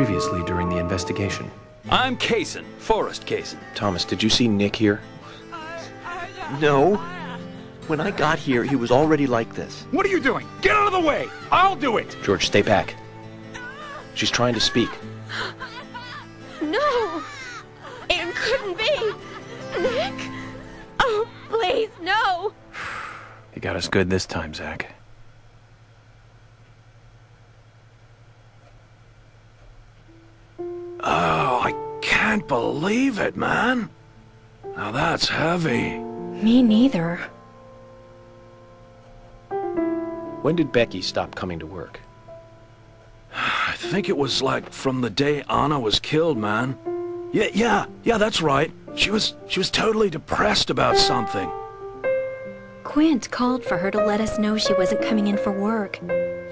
previously during the investigation? I'm Kaysen, Forrest Kaysen. Thomas, did you see Nick here? No. When I got here, he was already like this. What are you doing? Get out of the way! I'll do it! George, stay back. She's trying to speak. No! It couldn't be! Nick! Oh, please, no! You got us good this time, Zach. Oh, I can't believe it, man. Now that's heavy. Me neither. When did Becky stop coming to work? I think it was like from the day Anna was killed, man. Yeah, that's right. She was totally depressed about something. Quint called for her to let us know she wasn't coming in for work.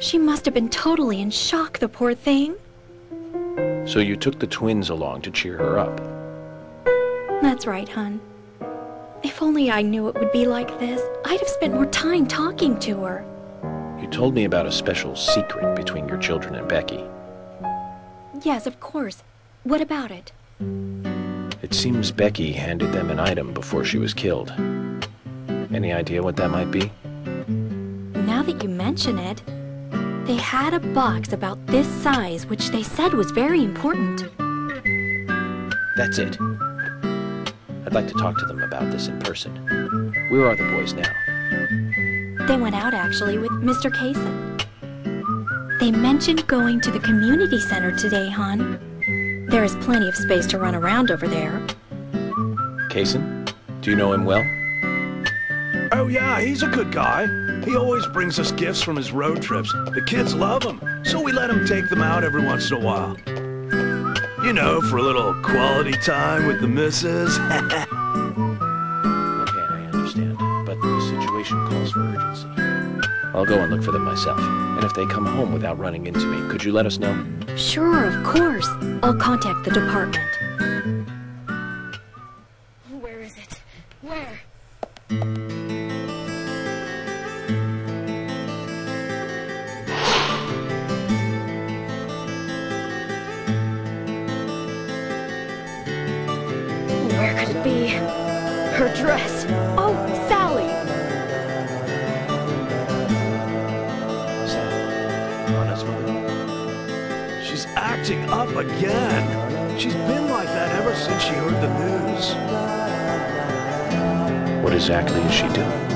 She must have been totally in shock, the poor thing. So you took the twins along to cheer her up? That's right, hon. If only I knew it would be like this, I'd have spent more time talking to her. You told me about a special secret between your children and Becky. Yes, of course. What about it? It seems Becky handed them an item before she was killed. Any idea what that might be? Now that you mention it, they had a box about this size, which they said was very important. That's it. I'd like to talk to them about this in person. Where are the boys now? They went out, actually, with Mr. Kaysen. They mentioned going to the community center today, hon. There is plenty of space to run around over there. Kaysen? Do you know him well? Oh yeah, he's a good guy. He always brings us gifts from his road trips. The kids love him, so we let him take them out every once in a while. You know, for a little quality time with the missus. Okay, I understand, but the situation calls for urgency. I'll go and look for them myself, and if they come home without running into me, could you let us know? Sure, of course. I'll contact the department. Where is it? Where? Where could it be? Her dress. Oh, Sally! Anna's mother? She's acting up again. She's been like that ever since she heard the news. What exactly is she doing?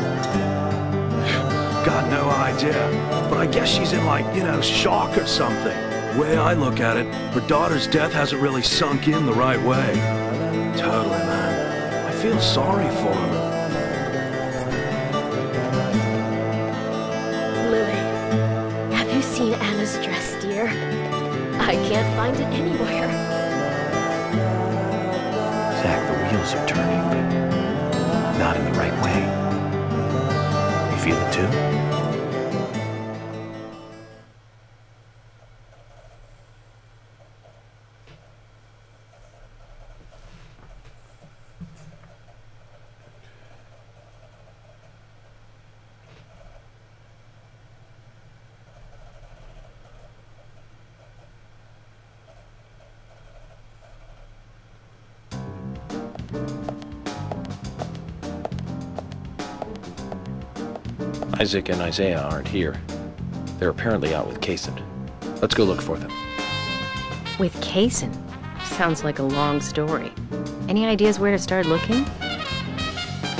Got no idea. But I guess she's in like, shock or something. Way I look at it, her daughter's death hasn't really sunk in the right way. Totally, man. I feel sorry for her. Lily, have you seen Anna's dress, dear? I can't find it anywhere. Zach, the wheels are turning, but not in the right way. You feel it too? Isaac and Isaiah aren't here. They're apparently out with Kaysen. Let's go look for them. With Kaysen? Sounds like a long story. Any ideas where to start looking?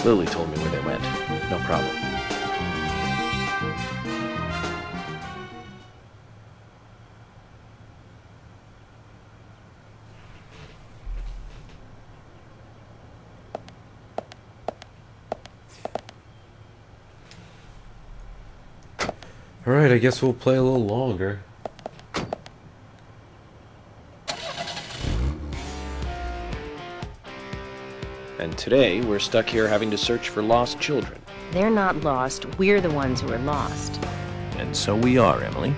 Lily told me where they went. No problem. Alright, I guess we'll play a little longer. And today, we're stuck here having to search for lost children. They're not lost. We're the ones who are lost. And so we are, Emily.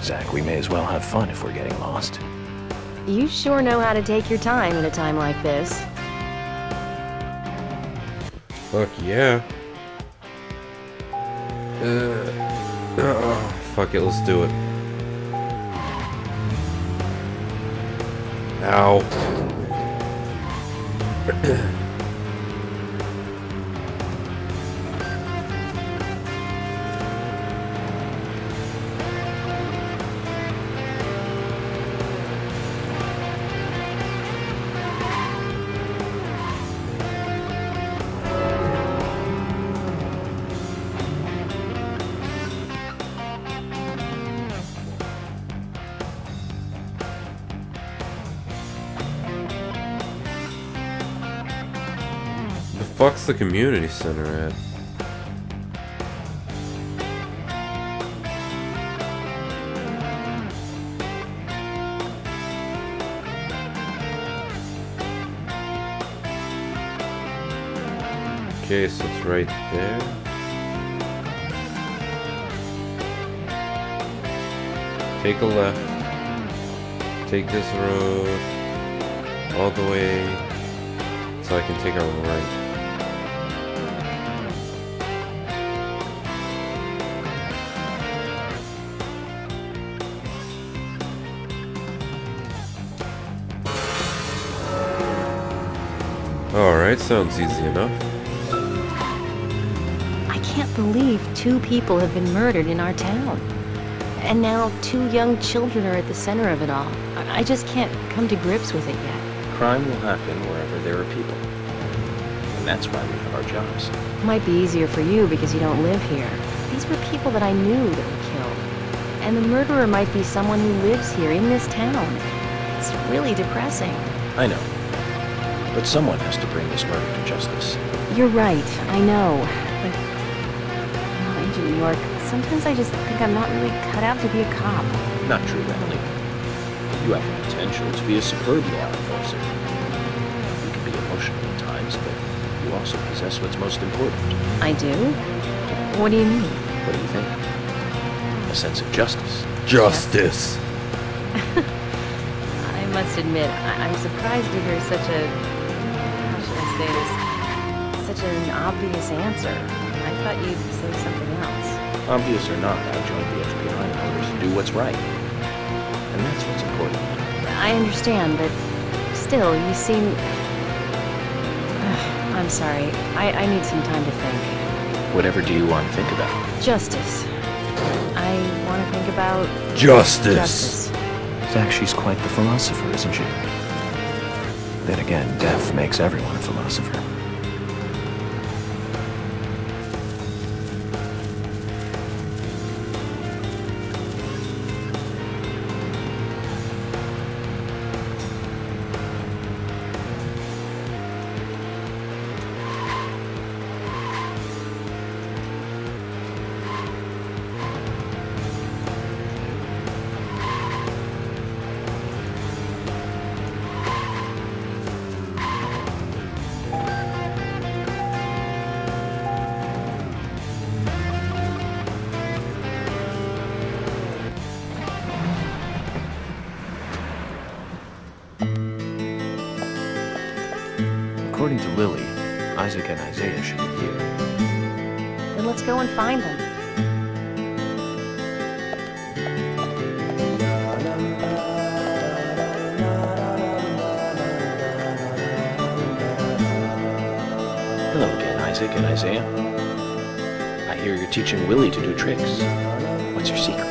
Zach, we may as well have fun if we're getting lost. You sure know how to take your time at a time like this. Fuck yeah. Fuck it, let's do it. Ow. Fuck's the community center at? Okay, so it's right there. Take a left. Take this road all the way so I can take a right. Alright, sounds easy enough. I can't believe 2 people have been murdered in our town. And now 2 young children are at the center of it all. I just can't come to grips with it yet. Crime will happen wherever there are people. And that's why we have our jobs. It might be easier for you because you don't live here. These were people that I knew that were killed. And the murderer might be someone who lives here in this town. It's really depressing. I know. But someone has to bring this murder to justice. You're right, I know. But, Agent New York, sometimes I just think I'm not really cut out to be a cop. Not true, Emily. You have the potential to be a superb law enforcer. You can be emotional at times, but you also possess what's most important. I do? What do you mean? What do you think? A sense of justice. Justice! I must admit, I'm surprised to hear such a... how should I say this? Such an obvious answer. I thought you'd say something else. Obvious or not, I joined the FBI in order to do what's right. And that's what's important. I understand, but still, you seem... I'm sorry. I need some time to think. Whatever do you want to think about? Justice. I want to think about... Justice! Zach, she's quite the philosopher, isn't she? Then again, death makes everyone a philosopher. According to Lily, Isaac and Isaiah should be here. Then let's go and find them. Hello again, Isaac and Isaiah. I hear you're teaching Willie to do tricks. What's your secret?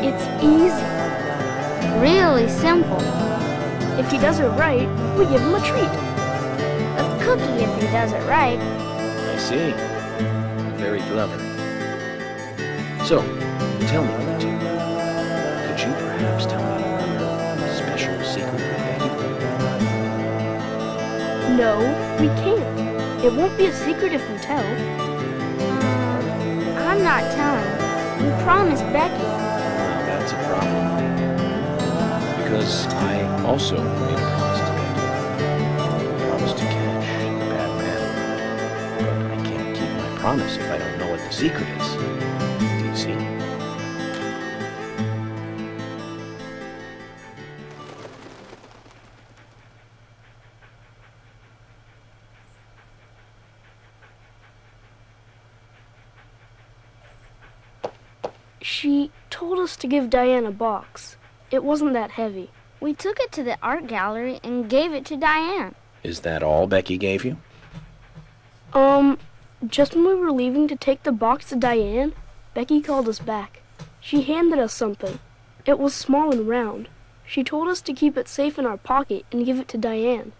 It's easy. Really simple. If he does it right, we give him a treat. A cookie if he does it right. I see. Very clever. So, tell me, Lindsay, could you perhaps tell me another special secret with Becky? No, we can't. It won't be a secret if we tell. I'm not telling. We promised Becky. Well, that's a problem. Because I also made a promise to Becky. I promised to catch the bad man. But I can't keep my promise if I don't know what the secret is. Do you see? She told us to give Diane a box. It wasn't that heavy. We took it to the art gallery and gave it to Diane. Is that all Becky gave you? Just when we were leaving to take the box to Diane, Becky called us back. She handed us something. It was small and round. She told us to keep it safe in our pocket and give it to Diane.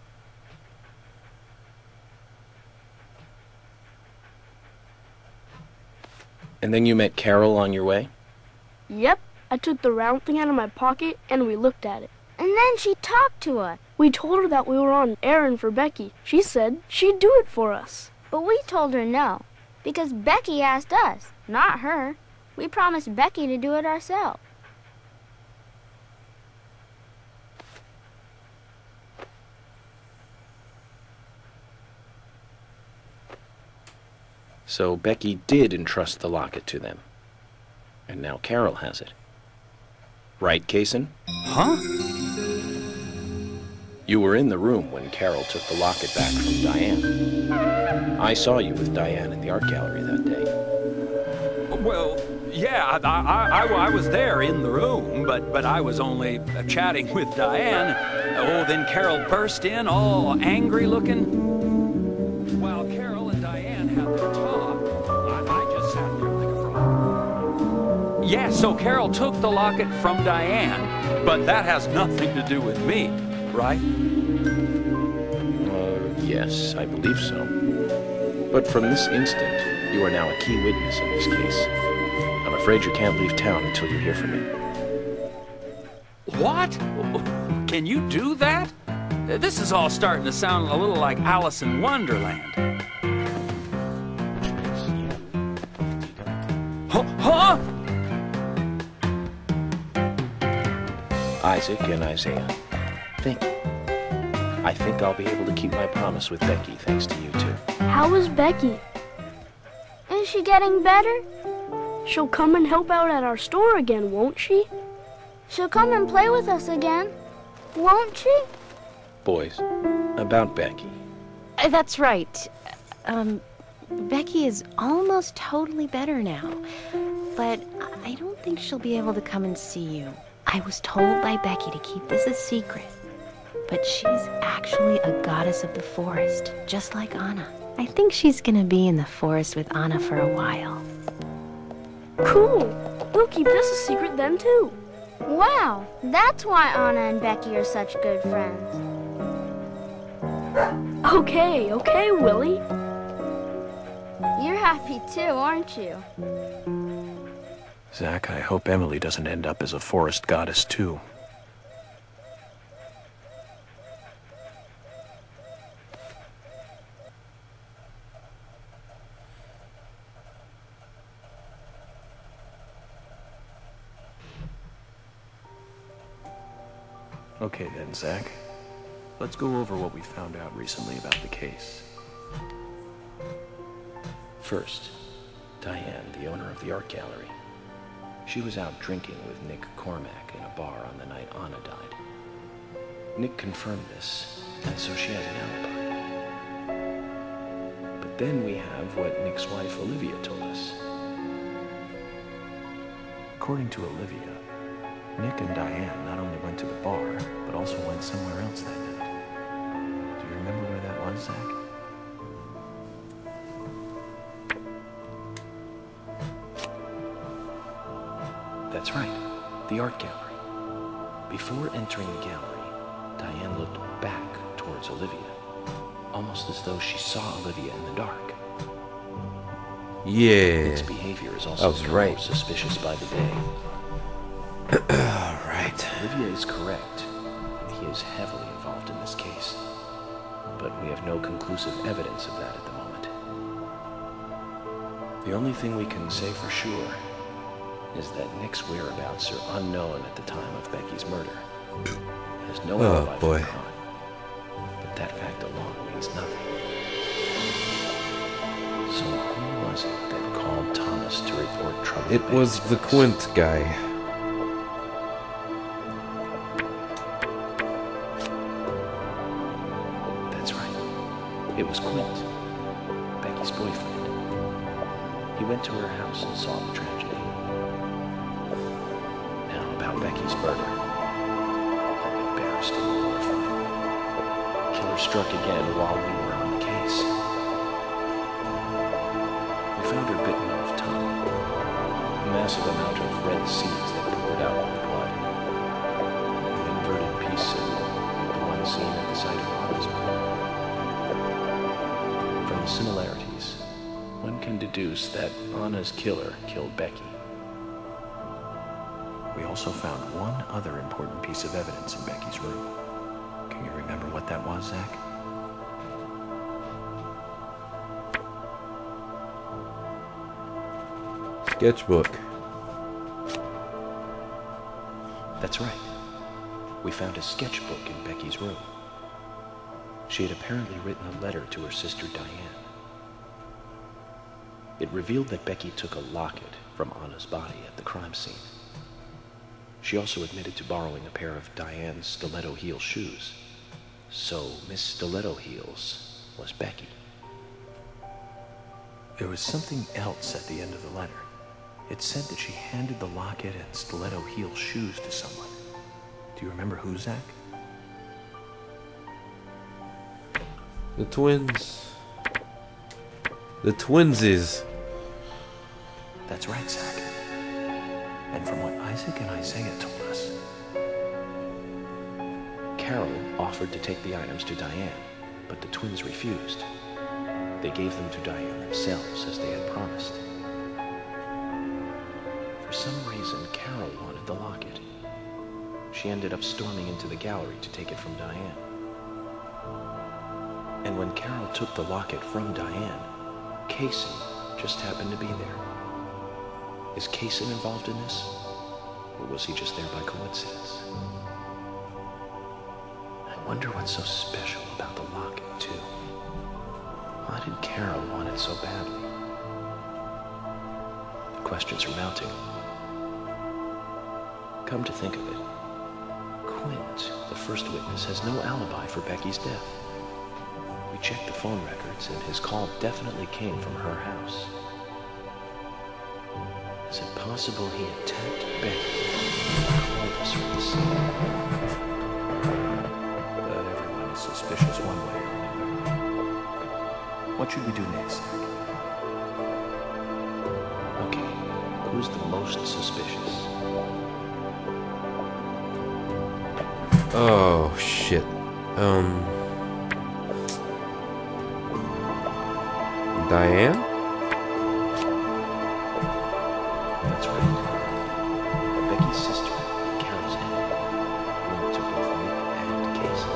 And then you met Carol on your way? Yep, I took the round thing out of my pocket and we looked at it. And then she talked to us. We told her that we were on an errand for Becky. She said she'd do it for us. But we told her no, because Becky asked us, not her. We promised Becky to do it ourselves. So Becky did entrust the locket to them. And now Carol has it. Right, Kaysen? Huh? You were in the room when Carol took the locket back from Diane. I saw you with Diane in the art gallery that day. Well, yeah, I was there in the room, but I was only chatting with Diane. Oh, then Carol burst in, all angry looking. While Carol and Diane had their talk, I just sat there like a frog. Yeah, so Carol took the locket from Diane, but that has nothing to do with me, right? Yes, I believe so. But from this instant, you are now a key witness in this case. I'm afraid you can't leave town until you hear from me. What? Can you do that? This is all starting to sound a little like Alice in Wonderland. Huh? Isaac and Isaiah, thank you. I think I'll be able to keep my promise with Becky thanks to you two. How is Becky? Is she getting better? She'll come and help out at our store again, won't she? She'll come and play with us again, won't she? Boys, about Becky. That's right. Becky is almost totally better now. But I don't think she'll be able to come and see you. I was told by Becky to keep this a secret. But she's actually a goddess of the forest, just like Anna. I think she's gonna be in the forest with Anna for a while. Cool. We'll keep this a secret then, too. Wow, that's why Anna and Becky are such good friends. Okay, Willie. You're happy too, aren't you? Zach, I hope Emily doesn't end up as a forest goddess, too. Okay then, Zach. Let's go over what we found out recently about the case. First, Diane, the owner of the art gallery. She was out drinking with Nick Cormack in a bar on the night Anna died. Nick confirmed this, and so she has an alibi. But then we have what Nick's wife Olivia told us. According to Olivia, Nick and Diane not only went to the bar, but also went somewhere else that night. Do you remember where that was, Zach? That's right, the art gallery. Before entering the gallery, Diane looked back towards Olivia, almost as though she saw Olivia in the dark. Yeah. Nick's behavior is also more suspicious by the day. Right. Olivia is correct, and he is heavily involved in this case. But we have no conclusive evidence of that at the moment. The only thing we can say for sure is that Nick's whereabouts are unknown at the time of Becky's murder. He has no alibi for the crime. But that fact alone means nothing. So who was it that called Thomas to report trouble? It was the Quint guy. That's right. It was Quint, Becky's boyfriend. He went to her house and saw the tragedy. Now about Becky's murder. embarrassed and mortified. The killer struck again while we were on the case. We found her bitten off tongue. A massive amount of red seeds that poured out with the blood. And an inverted peace symbol, the one seen at the site of Anna's murder. From the similarities, one can deduce that Anna's killer killed Becky. We also found one other important piece of evidence in Becky's room. Can you remember what that was, Zach? Sketchbook. That's right. We found a sketchbook in Becky's room. She had apparently written a letter to her sister Diane. It revealed that Becky took a locket from Anna's body at the crime scene. She also admitted to borrowing a pair of Diane's stiletto heel shoes. So Miss Stiletto Heels was Becky. There was something else at the end of the letter. It said that she handed the locket and stiletto heel shoes to someone. Do you remember who, Zach? The twins. The twinsies. That's right, Zach. And from what Isaac and Isaiah told us, Carol offered to take the items to Diane, but the twins refused. They gave them to Diane themselves, as they had promised. For some reason, Carol wanted the locket. She ended up storming into the gallery to take it from Diane. And when Carol took the locket from Diane, Kaysen just happened to be there. Is Kaysen involved in this? Or was he just there by coincidence? I wonder what's so special about the locket, too. Why did Carol want it so badly? The questions are mounting. Come to think of it, Quint, the first witness, has no alibi for Becky's death. We checked the phone records, and his call definitely came from her house. Is it possible he attacked Becky and called us from the scene? but everyone is suspicious one way or another. What should we do next, Zach? Okay, who's the most suspicious? Oh shit. Diane? That's right. Becky's sister, Carol's enemy, linked to both Nick and Casey.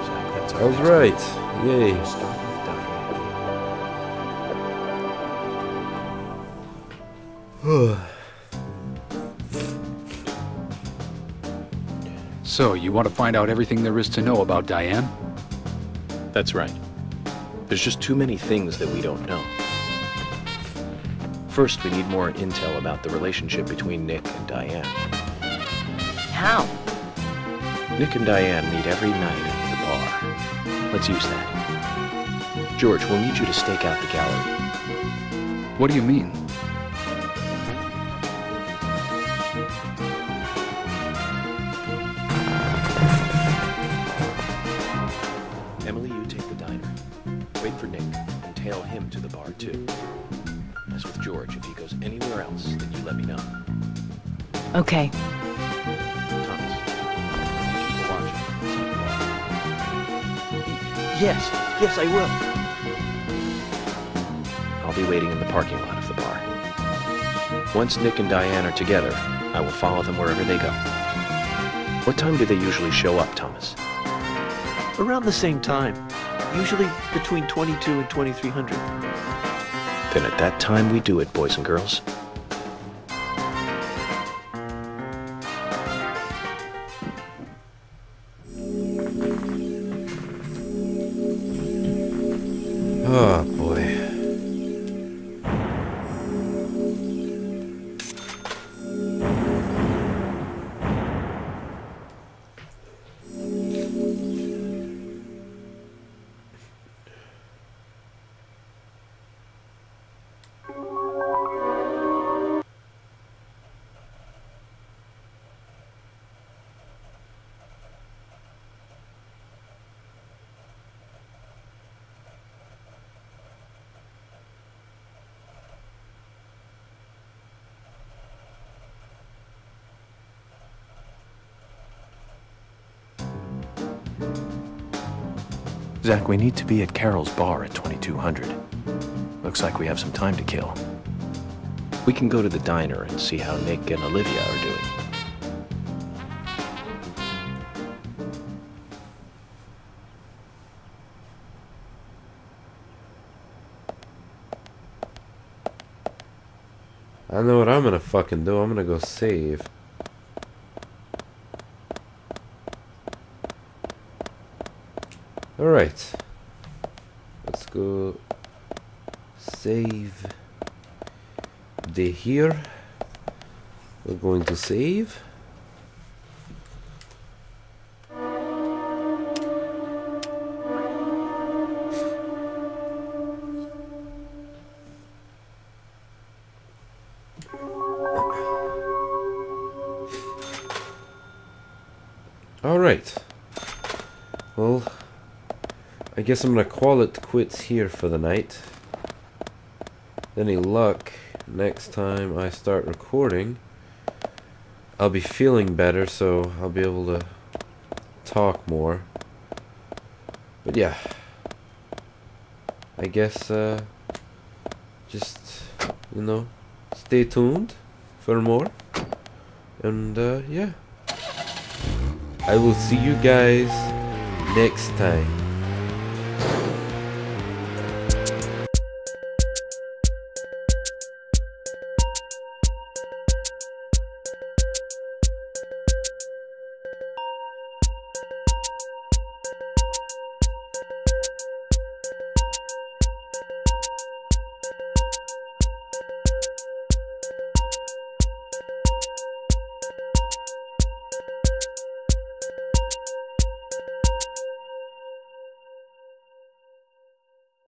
Zach, that's I was right. Yay. We'll start with Diane. So, you want to find out everything there is to know about Diane? That's right. There's just too many things that we don't know. First, we need more intel about the relationship between Nick and Diane. How? Nick and Diane meet every night at the bar. Let's use that. George, we'll need you to stake out the gallery. What do you mean? Emily, you take the diner. Wait for Nick and tail him to the bar, too. As with George, if he goes anywhere else, then you let me know. Okay. Thomas, keep a watch outside the bar. Yes, I will. I'll be waiting in the parking lot of the bar. Once Nick and Diane are together, I will follow them wherever they go. What time do they usually show up, Thomas? Around the same time. Usually between 22 and 2300. Then at that time we do it, boys and girls. Oh boy. Zach, we need to be at Carol's bar at 2200. Looks like we have some time to kill. We can go to the diner and see how Nick and Olivia are doing. I know what I'm gonna fucking do. I'm gonna go save. Alright. Let's go save the here. We're going to save. Alright. Well, I guess I'm gonna call it quits here for the night. Any luck, next time I start recording, I'll be feeling better, so I'll be able to talk more. But yeah, I guess just, you know, stay tuned for more. And yeah, I will see you guys next time.